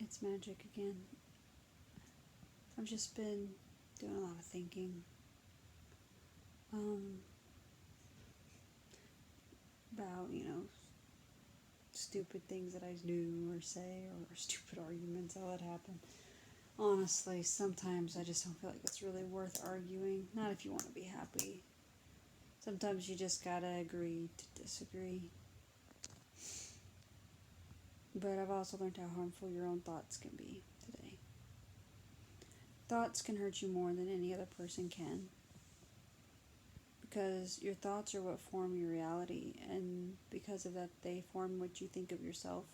It's Magic again. I've just been doing a lot of thinking um, about, stupid things that I do or say, or stupid arguments that happen. Honestly, sometimes I just don't feel like it's really worth arguing. Not if you want to be happy. Sometimes you just gotta agree to disagree. But I've also learned how harmful your own thoughts can be today. Thoughts can hurt you more than any other person can. Because your thoughts are what form your reality, and because of that, they form what you think of yourself.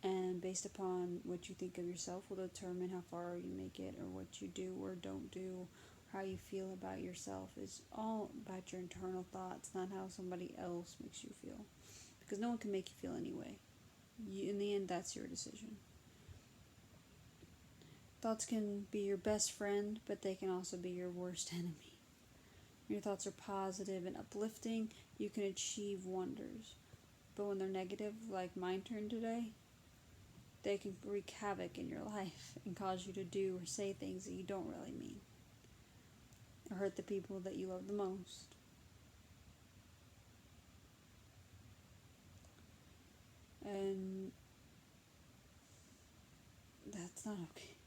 And based upon what you think of yourself, will determine how far you make it, or what you do or don't do, how you feel about yourself. Is all about your internal thoughts, not how somebody else makes you feel. Because no one can make you feel anyway. In the end, that's your decision. Thoughts can be your best friend, but they can also be your worst enemy. When your thoughts are positive and uplifting, you can achieve wonders. But when they're negative, like mine turned today, they can wreak havoc in your life and cause you to do or say things that you don't really mean, or hurt the people that you love the most. And that's not okay.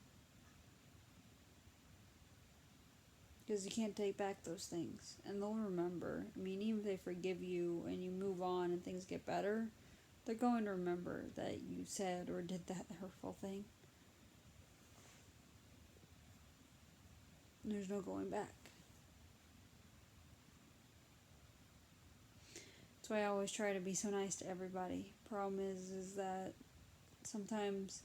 Because you can't take back those things. And they'll remember. I mean, even if they forgive you and you move on and things get better, they're going to remember that you said or did that hurtful thing. There's no going back. That's why I always try to be so nice to everybody. Problem is that sometimes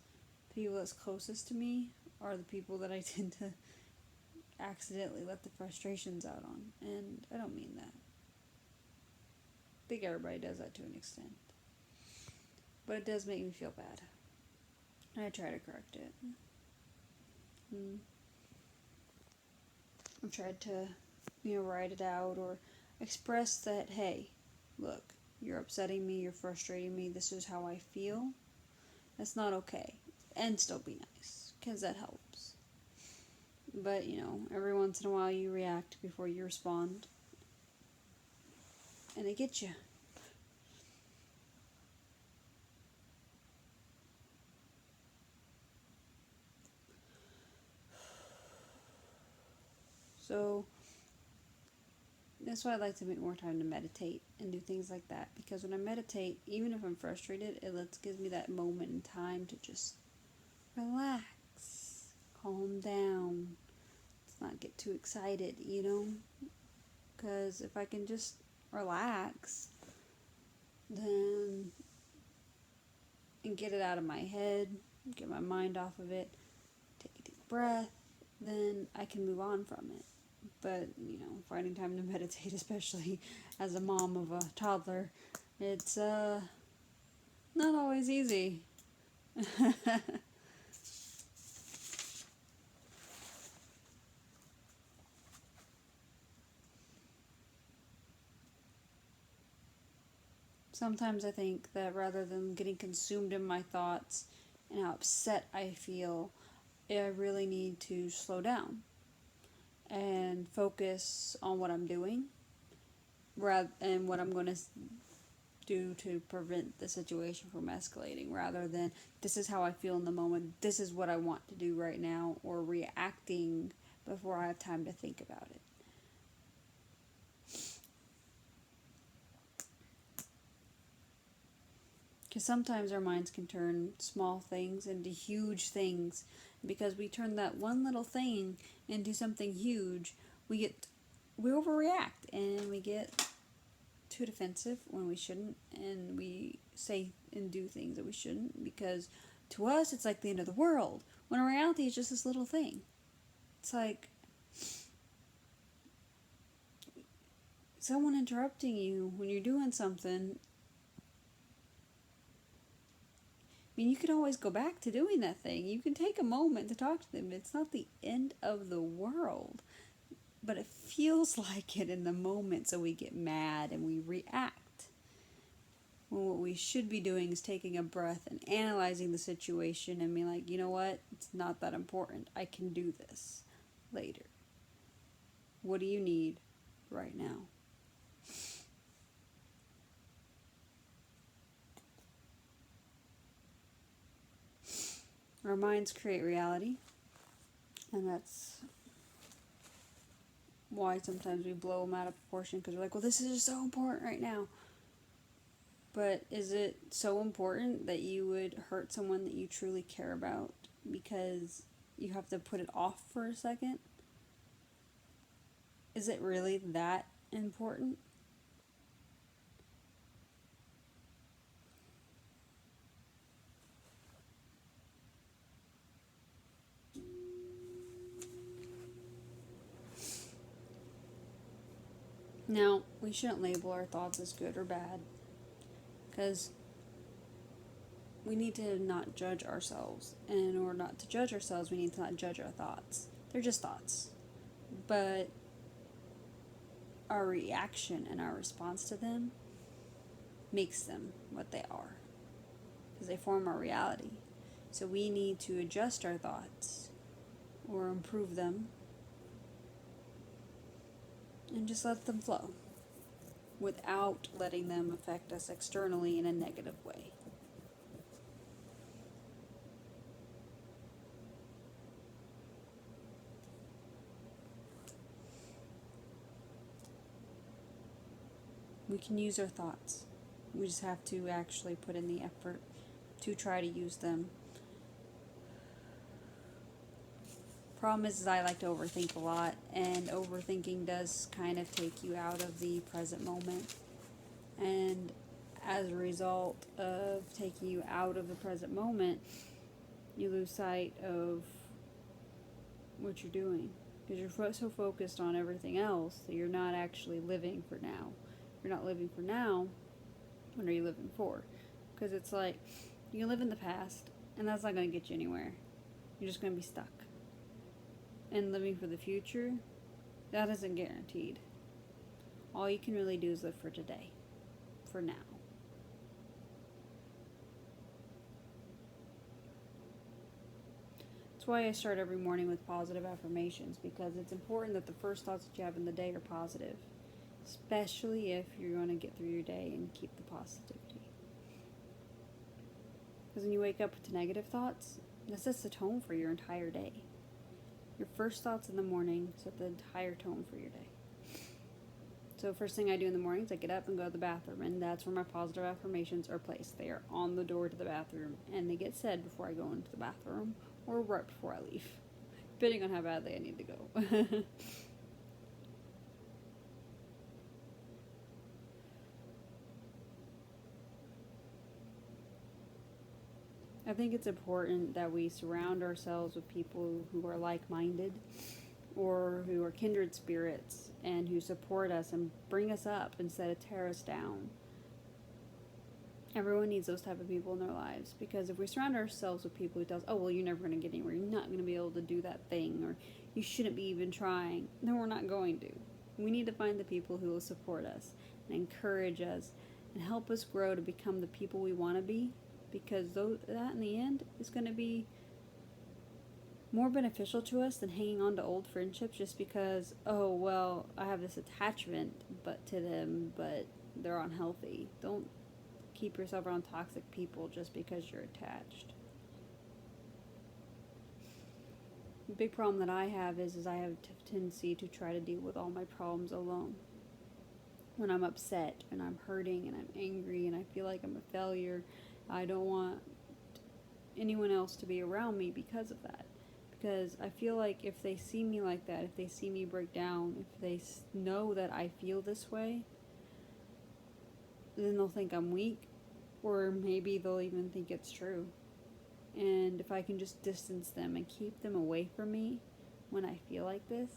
the people that's closest to me are the people that I tend to accidentally let the frustrations out on. And I don't mean that. I think everybody does that to an extent. But it does make me feel bad. And I try to correct it. I've tried to, write it out or express that, hey, look, you're upsetting me, you're frustrating me, this is how I feel. That's not okay. And still be nice, because that helps. But, every once in a while you react before you respond. And it gets you. So, that's why I like to make more time to meditate and do things like that. Because when I meditate, even if I'm frustrated, it gives me that moment in time to just relax, calm down, let's not get too excited, Because if I can just relax, then, and get it out of my head, get my mind off of it, take a deep breath, then I can move on from it. But, finding time to meditate, especially as a mom of a toddler, it's not always easy. Sometimes I think that rather than getting consumed in my thoughts and how upset I feel, I really need to slow down and focus on what I'm doing and what I'm going to do to prevent the situation from escalating, rather than this is how I feel in the moment, this is what I want to do right now, or reacting before I have time to think about it. Because sometimes our minds can turn small things into huge things. Because we turn that one little thing into something huge, we overreact and we get too defensive when we shouldn't, and we say and do things that we shouldn't, because to us it's like the end of the world, when in reality it's just this little thing. It's like someone interrupting you when you're doing something. I mean, you can always go back to doing that thing. You can take a moment to talk to them. It's not the end of the world. But it feels like it in the moment, so we get mad and we react. When what we should be doing is taking a breath and analyzing the situation and being like, you know what? It's not that important. I can do this later. What do you need right now? Our minds create reality, and that's why sometimes we blow them out of proportion, because we're like, well, this is just so important right now. But is it so important that you would hurt someone that you truly care about because you have to put it off for a second? Is it really that important? Now, we shouldn't label our thoughts as good or bad, because we need to not judge ourselves. And in order not to judge ourselves, we need to not judge our thoughts. They're just thoughts. But our reaction and our response to them makes them what they are, because they form our reality. So we need to adjust our thoughts or improve them and just let them flow without letting them affect us externally in a negative way. We can use our thoughts. We just have to actually put in the effort to try to use them. Problem is I like to overthink a lot, and overthinking does kind of take you out of the present moment. And as a result of taking you out of the present moment, you lose sight of what you're doing, because you're so focused on everything else that you're not actually living for now. If you're not living for now, what are you living for? Because it's like, you can live in the past, and that's not going to get you anywhere. You're just going to be stuck. And living for the future, that isn't guaranteed. All you can really do is live for today, for now. That's why I start every morning with positive affirmations, because it's important that the first thoughts that you have in the day are positive, especially if you're going to get through your day and keep the positivity. Because when you wake up to negative thoughts, that sets the tone for your entire day. Your first thoughts in the morning set the entire tone for your day. So first thing I do in the morning is I get up and go to the bathroom, and that's where my positive affirmations are placed. They are on the door to the bathroom, and they get said before I go into the bathroom or right before I leave, depending on how badly I need to go. I think it's important that we surround ourselves with people who are like-minded or who are kindred spirits and who support us and bring us up instead of tear us down. Everyone needs those type of people in their lives, because if we surround ourselves with people who tell us, oh, well, you're never going to get anywhere, you're not going to be able to do that thing, or you shouldn't be even trying, then we're not going to. We need to find the people who will support us and encourage us and help us grow to become the people we want to be, because that in the end is going to be more beneficial to us than hanging on to old friendships just because, oh, well, I have this attachment to them, but they're unhealthy. Don't keep yourself around toxic people just because you're attached. The big problem that I have is I have a tendency to try to deal with all my problems alone. When I'm upset and I'm hurting and I'm angry and I feel like I'm a failure, I don't want anyone else to be around me because of that. Because I feel like if they see me like that, if they see me break down, if they know that I feel this way, then they'll think I'm weak, or maybe they'll even think it's true. And if I can just distance them and keep them away from me when I feel like this,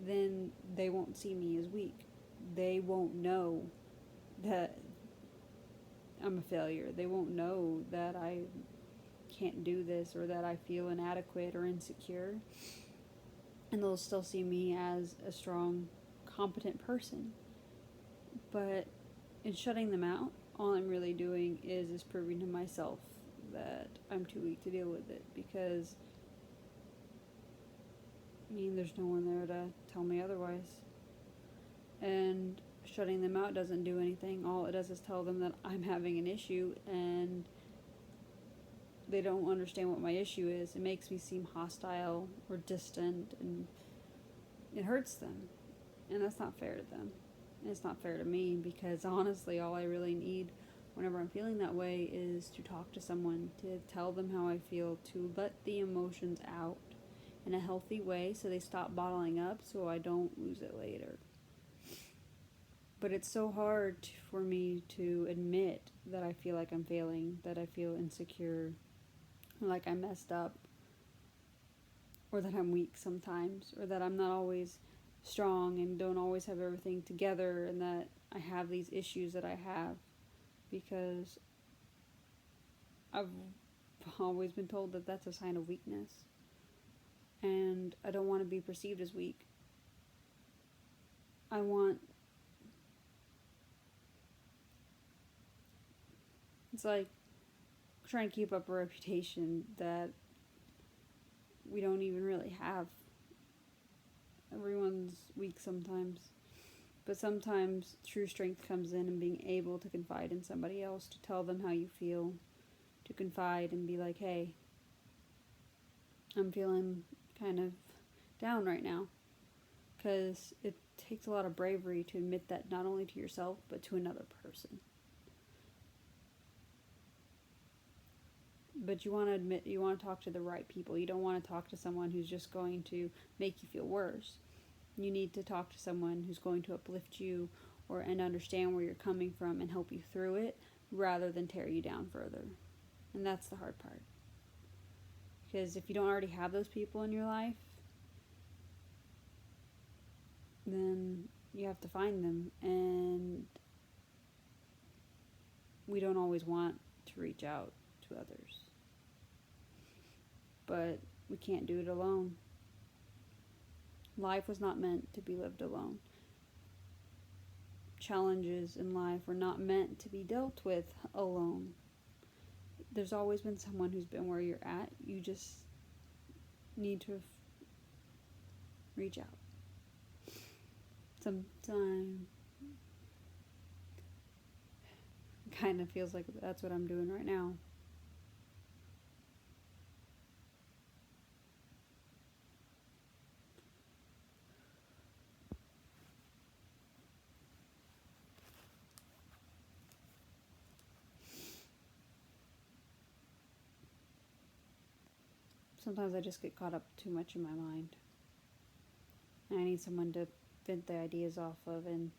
then they won't see me as weak. They won't know that I'm a failure. They won't know that I can't do this or that I feel inadequate or insecure. And they'll still see me as a strong, competent person. But in shutting them out, all I'm really doing is proving to myself that I'm too weak to deal with it, because I mean, there's no one there to tell me otherwise. And shutting them out doesn't do anything. All it does is tell them that I'm having an issue, and they don't understand what my issue is. It makes me seem hostile or distant, and it hurts them. And that's not fair to them. And it's not fair to me, because honestly, all I really need whenever I'm feeling that way is to talk to someone, to tell them how I feel, to let the emotions out in a healthy way so they stop bottling up so I don't lose it later. But it's so hard for me to admit that I feel like I'm failing, that I feel insecure, like I messed up, or that I'm weak sometimes, or that I'm not always strong and don't always have everything together, and that I have these issues that I have, because I've always been told that that's a sign of weakness. And I don't want to be perceived as weak. I want... It's like trying to keep up a reputation that we don't even really have. Everyone's weak sometimes. But sometimes true strength comes in being able to confide in somebody else, to tell them how you feel, to confide and be like, hey, I'm feeling kind of down right now. Because it takes a lot of bravery to admit that, not only to yourself, but to another person. But you want to talk to the right people. You don't want to talk to someone who's just going to make you feel worse. You need to talk to someone who's going to uplift you and understand where you're coming from and help you through it, rather than tear you down further. And that's the hard part. Because if you don't already have those people in your life, then you have to find them. And we don't always want to reach out to others. But we can't do it alone. Life was not meant to be lived alone. Challenges in life were not meant to be dealt with alone. There's always been someone who's been where you're at. You just need to reach out. Sometimes it kind of feels like that's what I'm doing right now. Sometimes I just get caught up too much in my mind. And I need someone to vent the ideas off of, and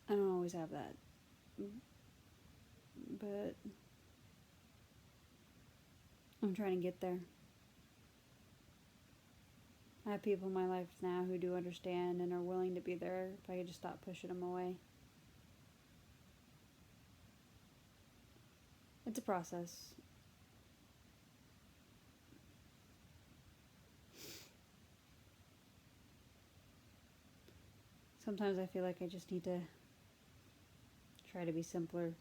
I don't always have that. But I'm trying to get there. I have people in my life now who do understand and are willing to be there if I could just stop pushing them away. It's a process. Sometimes I feel like I just need to try to be simpler.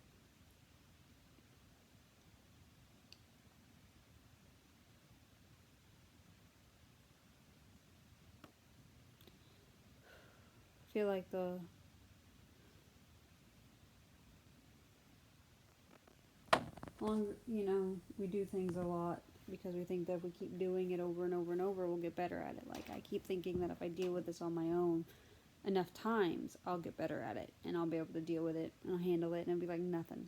I feel like we do things a lot because we think that if we keep doing it over and over and over, we'll get better at it. Like, I keep thinking that if I deal with this on my own enough times, I'll get better at it, and I'll be able to deal with it, and I'll handle it, and it'll be like nothing.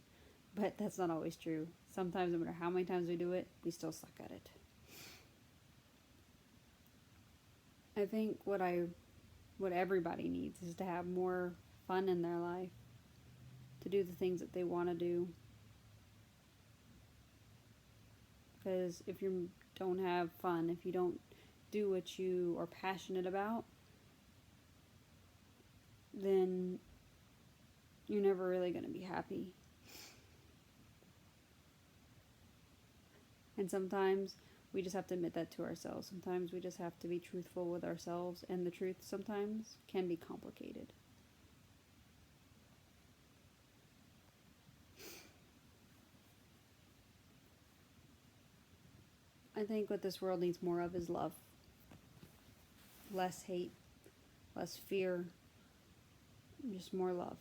But that's not always true. Sometimes, no matter how many times we do it, we still suck at it. I think what everybody needs is to have more fun in their life, to do the things that they want to do. Because if you don't have fun, if you don't do what you are passionate about, then you're never really going to be happy. And sometimes we just have to admit that to ourselves. Sometimes we just have to be truthful with ourselves, and the truth sometimes can be complicated. I think what this world needs more of is love. Less hate, less fear, just more love.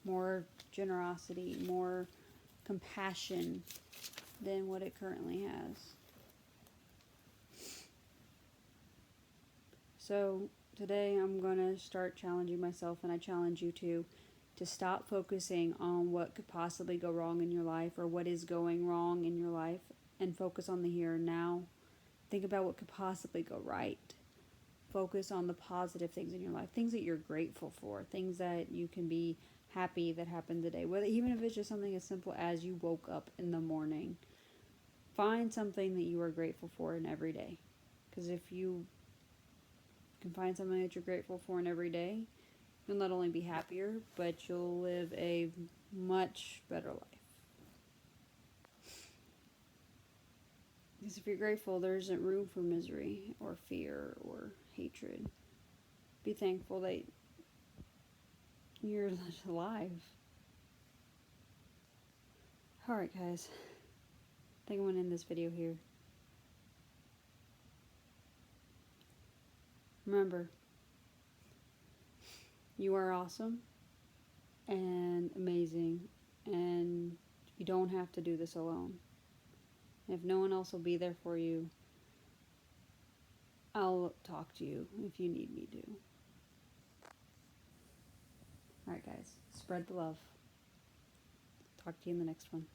More generosity, more compassion than what it currently has. So today I'm going to start challenging myself, and I challenge you to stop focusing on what could possibly go wrong in your life or what is going wrong in your life, and focus on the here and now. Think about what could possibly go right. Focus on the positive things in your life, things that you're grateful for, things that you can be happy that happened today. Whether, even if it's just something as simple as you woke up in the morning, find something that you are grateful for in every day. Because if you can find something that you're grateful for in every day, you'll not only be happier, but you'll live a much better life. Because if you're grateful, there isn't room for misery or fear or hatred. Be thankful that you're alive. Alright guys, I think I'm going to end this video here. Remember, you are awesome and amazing, and you don't have to do this alone. If no one else will be there for you, I'll talk to you if you need me to. Alright guys, spread the love. Talk to you in the next one.